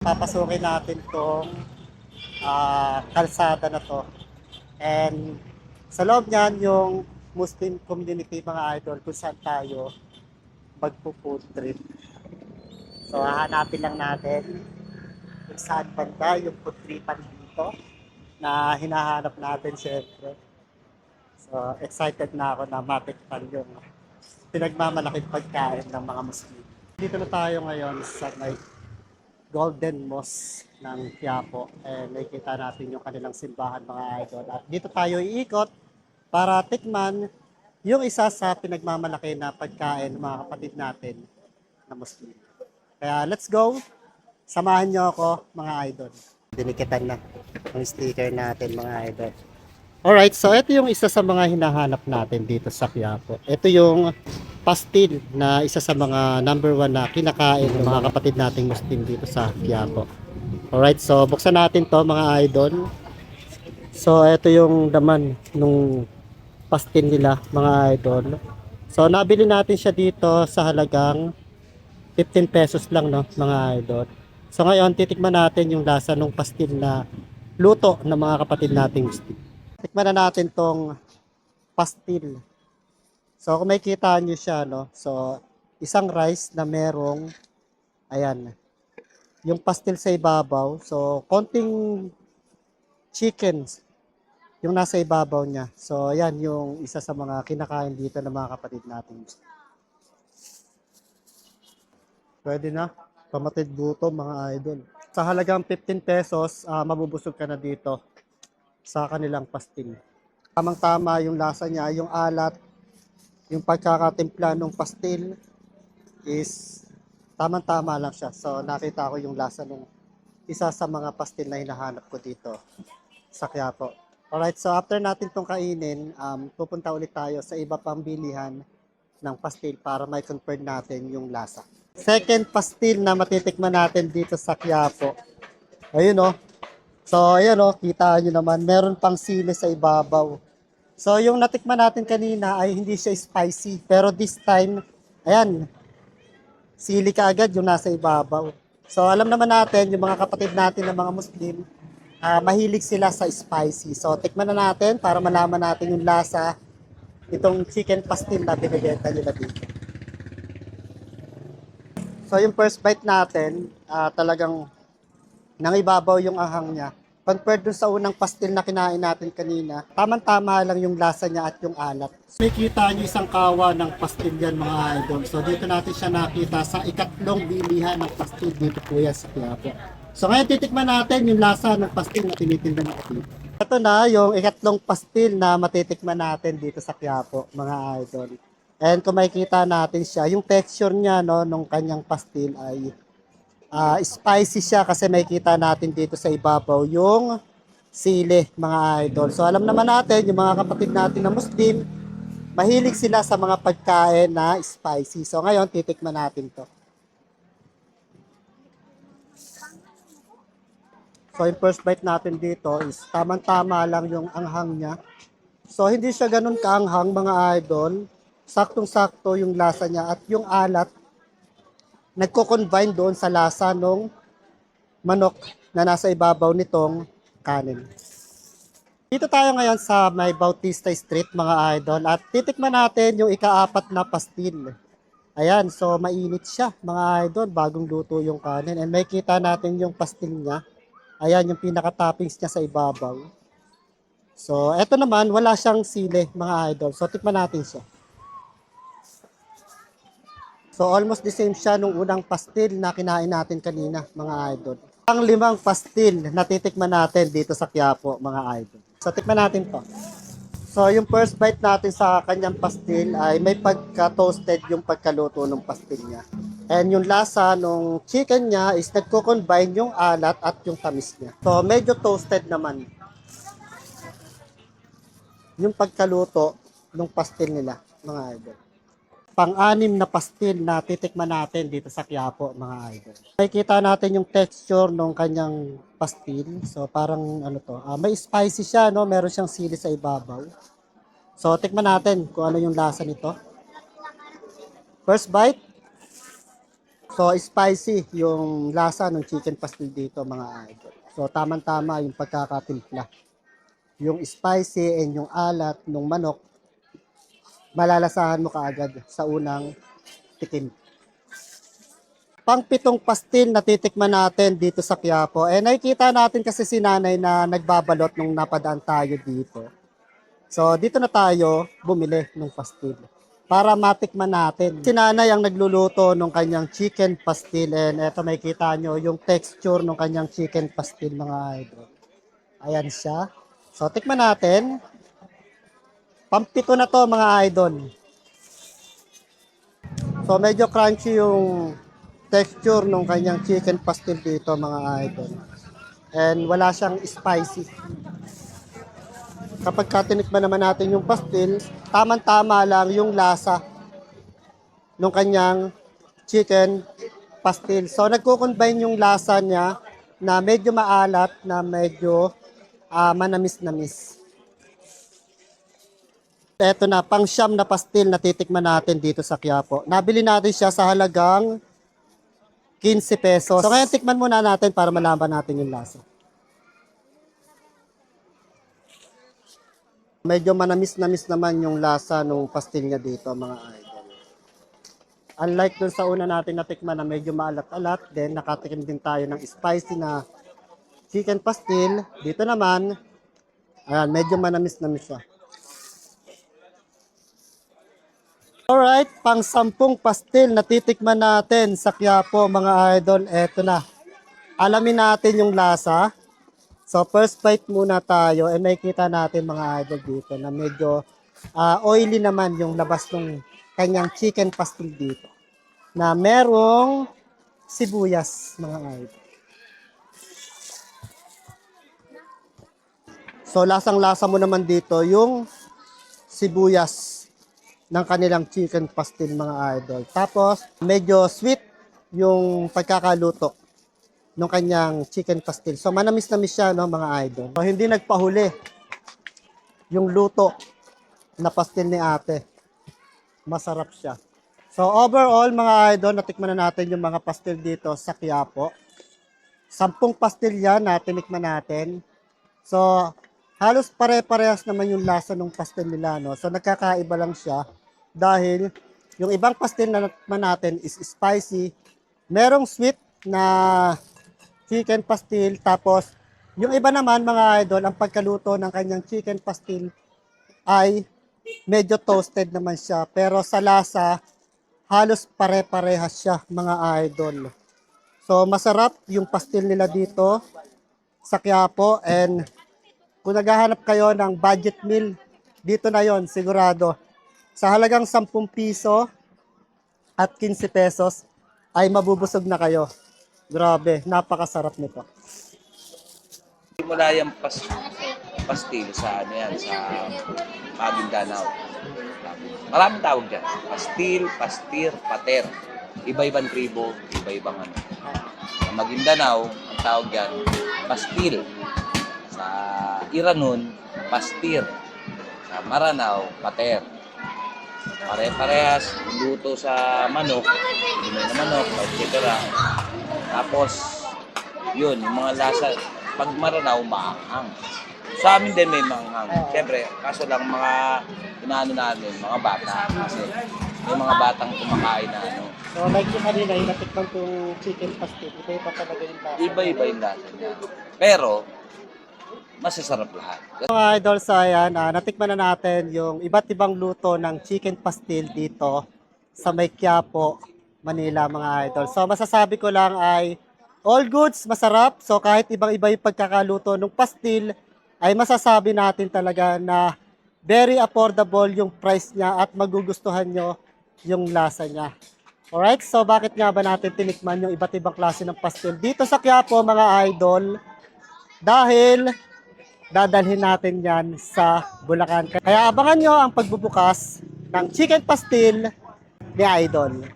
Papasukin natin tong kalsada na to. And sa loob niyan, yung Muslim community mga idol kung saan tayo magpo-food trip. So hahanapin lang natin kung saan banda yung food tripan dito na hinahanap natin syempre. So excited na ako na matikpan yung pinagmamalaking pagkain ng mga Muslim. Dito na tayo ngayon sa may Golden Mosque ng Quiapo. Nakikita natin yung kanilang simbahan mga idol. At dito tayo iikot para tikman yung isa sa pinagmamalaki na pagkain ng mga kapatid natin na Muslim. Kaya let's go! Samahan niyo ako mga idol. Dinikitan na ang sticker natin mga idol. Alright, so ito yung isa sa mga hinahanap natin dito sa Quiapo. Ito yung pastil na isa sa mga number one na kinakain ng mga kapatid nating Muslim dito sa Quiapo. Alright, so buksan natin to mga idol. So ito yung laman nung pastil nila mga idol. So nabili natin siya dito sa halagang 15 pesos lang no mga idol. So ngayon titikman natin yung lasa ng pastil na luto ng mga kapatid nating Muslim. Tikman na natin tong pastil. So kung makikita nyo siya, no? So isang rice na merong, ayan, yung pastil sa ibabaw. So konting chicken yung nasa ibabaw niya. So ayan yung isa sa mga kinakain dito ng mga kapatid natin. Pwede na. Pamatid buto mga idol. Sa halagang 15 pesos, mabubusog ka na dito sa kanilang pastil. Tamang-tama yung lasa niya, yung alat, yung pagkakatimpla ng pastil is tamang-tama lang siya. So nakita ko yung lasa ng isa sa mga pastil na hinahanap ko dito sa Quiapo. Alright, so after natin itong kainin, pupunta ulit tayo sa iba pang bilihan ng pastil para may confirm natin yung lasa. Second pastil na matitikman natin dito sa Quiapo. Ayun oh. So, ayan o, kita nyo naman, meron pang sili sa ibabaw. So, yung natikman natin kanina ay hindi siya spicy. Pero this time, ayan, sili ka agad yung nasa ibabaw. So, alam naman natin, yung mga kapatid natin ng mga Muslim, mahilig sila sa spicy. So, tikman na natin para malaman natin yung lasa itong chicken pastil na binibenta nila dito. So, yung first bite natin, talagang nangibabaw yung ahang niya. Compared dun sa unang pastil na kinain natin kanina, tamang-tama lang yung lasa niya at yung alat. May kita niyo isang kawa ng pastil yan mga idol. So dito natin siya nakita sa ikatlong bilihan ng pastil dito po yan sa Quiapo. So ngayon titikman natin yung lasa ng pastil na tinitinda natin dito. Ito na yung ikatlong pastil na matitikman natin dito sa Quiapo mga idol. And kung makikita natin siya, yung texture niya no, nung kanyang pastil ay spicy siya kasi makikita natin dito sa ibabaw yung sili mga idol. So alam naman natin yung mga kapatid natin na Muslim, mahilig sila sa mga pagkain na spicy. So ngayon titikman natin to. So yung first bite natin dito is tamang-tama lang yung anghang niya. So hindi siya ganun kaanghang mga idol. Saktong-sakto yung lasa niya at yung alat nagko-combine doon sa lasa ng manok na nasa ibabaw nitong kanin. Dito tayo ngayon sa may Bautista Street mga idol at titikman natin yung ikaapat na pastil. Ayan, so mainit siya mga idol, bagong luto yung kanin and may kita natin yung pastil niya. Ayan yung pinaka-toppings niya sa ibabaw. So eto naman, wala siyang sili mga idol, so tikman natin siya. So almost the same siya nung unang pastil na kinain natin kanina mga idol. Ang limang pastil na titikman natin dito sa Quiapo mga idol. So tikman natin to. So yung first bite natin sa kanyang pastil ay may pagka-toasted yung pagkaluto ng pastil niya. And yung lasa ng chicken niya is nagko-combine yung alat at yung tamis niya. So medyo toasted naman yung pagkaluto ng pastil nila mga idol. Pang-anim na pastil na titikman natin dito sa Quiapo mga idol. Makikita natin yung texture ng kanyang pastil. So parang ano to, may spicy siya no, meron siyang sili sa ibabaw. So tikman natin kung ano yung lasa nito. First bite. So, spicy yung lasa ng chicken pastil dito mga idol. So, tamang-tama yung pagkakatimpla. Yung spicy and yung alat ng manok, malalasahan mo kaagad sa unang tikim. Pang-pitong pastil na titikman natin dito sa Quiapo. Nakikita natin kasi si nanay na nagbabalot nung napadaan tayo dito. So, dito na tayo bumili ng pastil para matikman natin. Si nanay ang nagluluto ng kanyang chicken pastil and eto makikita nyo yung texture ng kanyang chicken pastil mga idol. Ayan siya. So, tikman natin. Pampito na to mga idol. So, medyo crunchy yung texture ng kanyang chicken pastil dito mga idol. And wala siyang spicy. Kapag tinikman naman natin yung pastil, tamang-tama lang yung lasa ng kanyang chicken pastil. So, nagko-combine yung lasa niya na medyo maalat, na medyo manamis-namis. Ito na, pang-siyam na pastil na titikman natin dito sa Quiapo. Nabili natin siya sa halagang 15 pesos. So, ngayon tikman muna natin para malaman natin yung lasa. Medyo manamis-namis naman yung lasa ng pastil niya dito, mga idol. Unlike dun sa una natin natikman na medyo maalat-alat, then nakatikim din tayo ng spicy na chicken pastil. Dito naman, ayan, medyo manamis-namis siya. Alright, pang 10 pastil na titikman natin sa Quiapo, mga idol. Eto na. Alamin natin yung lasa. So, first bite muna tayo. Nakikita natin mga idol dito na medyo oily naman yung labas ng kanyang chicken pastil dito. Na merong sibuyas, mga idol. So, lasang-lasa mo naman dito yung sibuyas ng kanilang chicken pastil, mga idol. Tapos, medyo sweet yung pagkakaluto ng kanyang chicken pastil. So, manamis-namis siya, no, mga idol. So, hindi nagpahuli yung luto na pastil ni ate. Masarap siya. So, overall, mga idol, natikman na natin yung mga pastil dito sa Quiapo. 10 pastil yan na tinikman natin. So, halos pare-parehas naman yung lasa ng pastil nila, no? So, nagkakaiba lang siya dahil yung ibang pastil na natikman natin is spicy. Merong sweet na chicken pastil. Tapos, yung iba naman, mga idol, ang pagkaluto ng kanyang chicken pastil ay medyo toasted naman siya. Pero sa lasa, halos pare-parehas siya, mga idol. So, masarap yung pastil nila dito sa Quiapo. And kung naghahanap kayo ng budget meal, dito na yon sigurado. Sa halagang 10 piso at 15 pesos, ay mabubusog na kayo. Grabe, napakasarap nito. Simula yung pastil sa ano yan, sa Maguindanao. Maraming tawag dyan. Pastil, pastir, pater. Iba-ibang tribo, iba-ibang ano. Sa Maguindanao, ang tawag dyan, pastil. Sa Iranon, pastir. Sa Maranao, pater. Pare-parehas, luto sa manok, lumay na manok, etc. Tapos, yun, yung mga lasa, pag Maranao, maanghang. Sa amin din may maanghang. Siyempre, kaso lang mga inaano namin, mga bata. Kasi may mga batang kumakain na ano. So, like yung kanina, yung natikman kong chicken pastil, iba-iba talaga yung lasa. Iba-iba yung lasa niya. Pero, masasarap lahat. Mga idol, sa ayan, natikman na natin yung iba't ibang luto ng chicken pastil dito sa may Quiapo, Manila, mga idol. So, masasabi ko lang ay all goods, masarap. So, kahit ibang-iba yung pagkakaluto ng pastil, ay masasabi natin talaga na very affordable yung price niya at magugustuhan nyo yung lasa niya. Alright, so bakit nga ba natin tinikman yung iba't ibang klase ng pastil dito sa Quiapo, mga idol? Dahil dadalhin natin yan sa Bulacan. Kaya abangan nyo ang pagbubukas ng chicken pastil ni Idol.